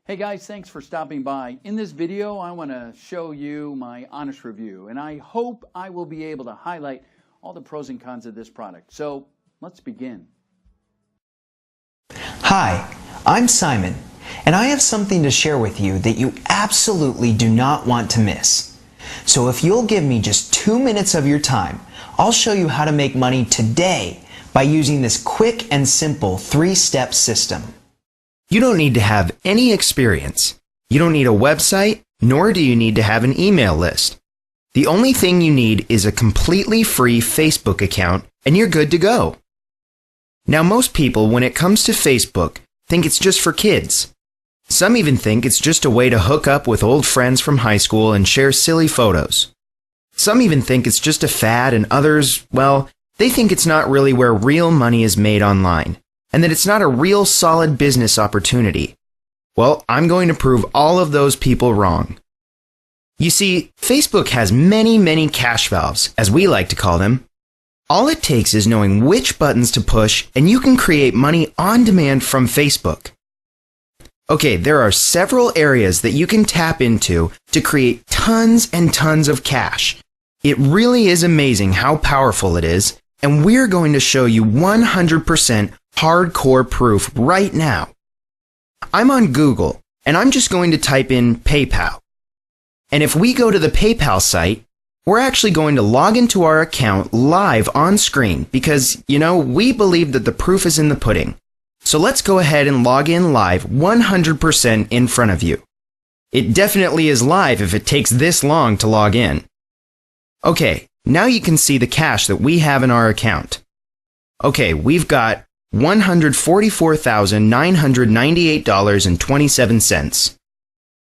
Hey guys, thanks for stopping by. In this video, I want to show you my honest review, and I hope I will be able to highlight all the pros and cons of this product. So let's begin. Hi, I'm Simon, and I have something to share with you that you absolutely do not want to miss. So if you'll give me just 2 minutes of your time, I'll show you how to make money today by using this quick and simple 3-step system. You don't need to have any experience. You don't need a website, nor do you need to have an email list. The only thing you need is a completely free Facebook account, and you're good to go. Now, most people, when it comes to Facebook, think it's just for kids. Some even think it's just a way to hook up with old friends from high school and share silly photos. Some even think it's just a fad, and others, well, they think it's not really where real money is made online, and that it's not a real solid business opportunity. Well, I'm going to prove all of those people wrong. You see, Facebook has many cash valves, as we like to call them. All it takes is knowing which buttons to push, and you can create money on demand from Facebook. Okay, there are several areas that you can tap into to create tons and tons of cash. It really is amazing how powerful it is, and we're going to show you 100% hardcore proof right now. I'm on Google, and I'm just going to type in PayPal. And if we go to the PayPal site, we're actually going to log into our account live on screen because, we believe that the proof is in the pudding. So let's go ahead and log in live 100% in front of you. It definitely is live if it takes this long to log in. Okay, now you can see the cash that we have in our account. Okay, we've got $144,998.27.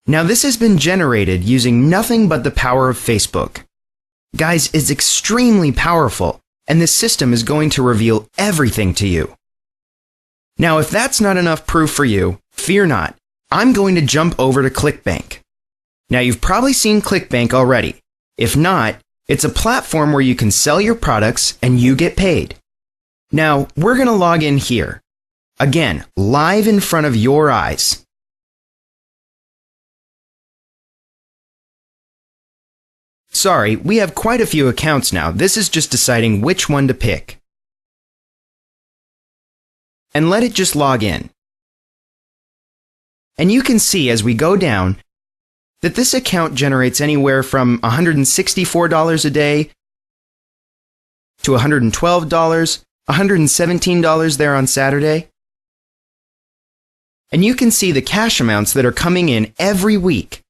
Now this has been generated using nothing but the power of Facebook. Guys, it's extremely powerful, and this system is going to reveal everything to you. Now if that's not enough proof for you, fear not. I'm going to jump over to ClickBank. Now you've probably seen ClickBank already. If not, it's a platform where you can sell your products and you get paid. Now, we're going to log in here. Again, live in front of your eyes. Sorry, we have quite a few accounts now. This is just deciding which one to pick. And let it just log in. And you can see as we go down that this account generates anywhere from $164 a day to $112, $117 there on Saturday. And you can see the cash amounts that are coming in every week.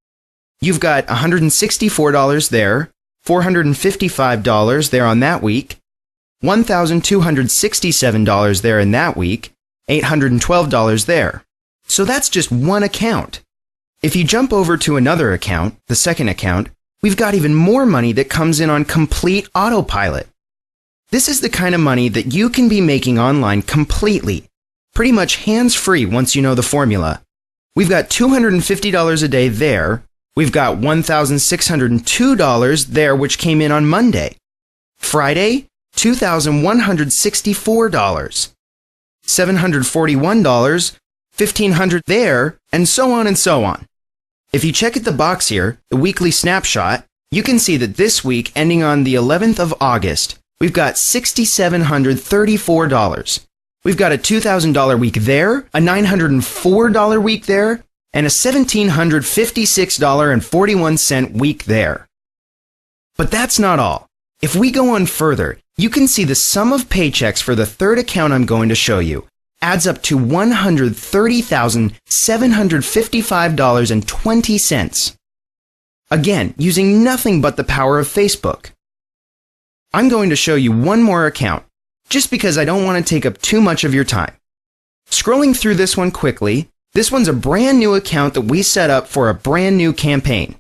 You've got $164 there, $455 there on that week, $1,267 there in that week, $812 there. So that's just one account. If you jump over to another account, the second account, we've got even more money that comes in on complete autopilot. This is the kind of money that you can be making online completely, pretty much hands-free once you know the formula. We've got $250 a day there. We've got $1,602 there, which came in on Monday. Friday, $2,164. $741, $1,500 there, and so on and so on. If you check at the box here, the weekly snapshot, you can see that this week, ending on the 11th of August, we've got $6,734. We've got a $2,000 week there, a $904 week there, and a $1,756.41 week there. But that's not all. If we go on further, you can see the sum of paychecks for the third account I'm going to show you adds up to $130,755.20. Again, using nothing but the power of Facebook. I'm going to show you one more account, just because I don't want to take up too much of your time. Scrolling through this one quickly, this one's a brand new account that we set up for a brand new campaign.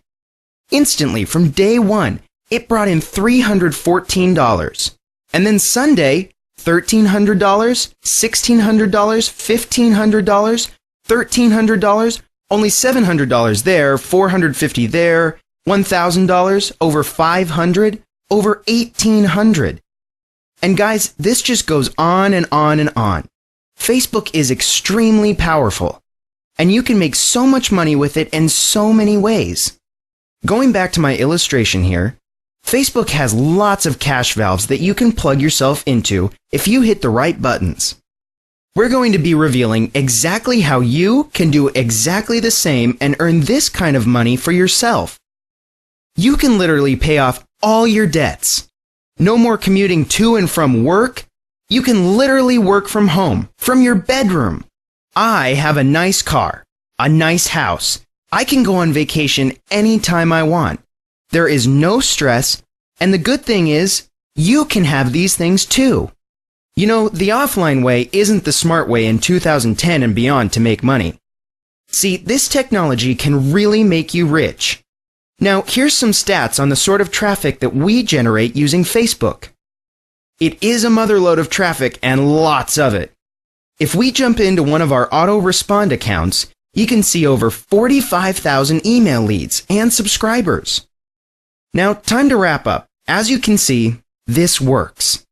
Instantly, from day one, it brought in $314. And then Sunday, $1,300, $1,600, $1,500, $1,300, only $700 there, $450 there, $1,000, over $500, over $1,800. And guys, this just goes on and on and on. Facebook is extremely powerful. and you can make so much money with it in so many ways. Going back to my illustration here, Facebook has lots of cash valves that you can plug yourself into if you hit the right buttons. We're going to be revealing exactly how you can do exactly the same and earn this kind of money for yourself. You can literally pay off all your debts. No more commuting to and from work. You can literally work from home, from your bedroom. I have a nice car, a nice house. I can go on vacation anytime I want. There is no stress, and the good thing is, you can have these things too. You know, the offline way isn't the smart way in 2010 and beyond to make money. See, this technology can really make you rich. Now, here's some stats on the sort of traffic that we generate using Facebook. It is a motherlode of traffic and lots of it. If we jump into one of our auto-respond accounts, you can see over 45,000 email leads and subscribers. Now, time to wrap up. As you can see, this works.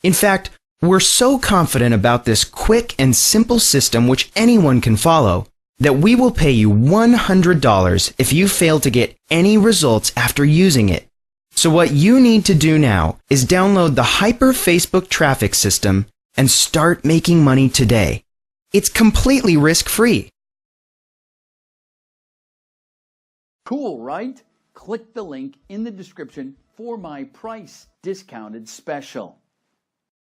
In fact, we're so confident about this quick and simple system which anyone can follow that we will pay you $100 if you fail to get any results after using it. So what you need to do now is download the Hyper Facebook Traffic System and start making money today. It's completely risk-free. Cool, right? Click the link in the description for my price discounted special.